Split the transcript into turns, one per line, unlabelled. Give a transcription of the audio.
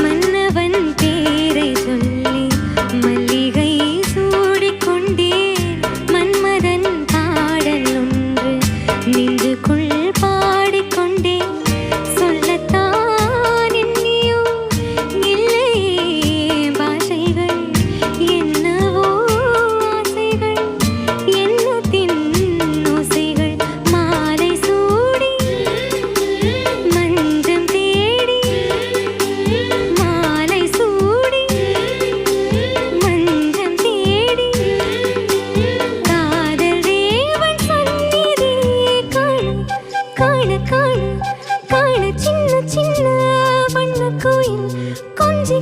மன்னவன் பேரை சொல்லி மல்லிகை சூடிக்கொண்டேன். மன்மதன் பாடல் ஒன்று நெஞ்சுக்குள் பாடிக்கொண்டேன். சொல்லத்தான் எண்ணியோ இல்லையே பாஷைகள், என்னவோ ஆசைகள், எண்ணத்தின் ஓசைகள். மாலை சூடி மஞ்சம் தேடி, மாலை சூடி மஞ்சம் தேடி, காதல் தேவன் சந்நிதி காண காண காண காண சின்ன சின்ன வண்ண கோயில் கொஞ்சி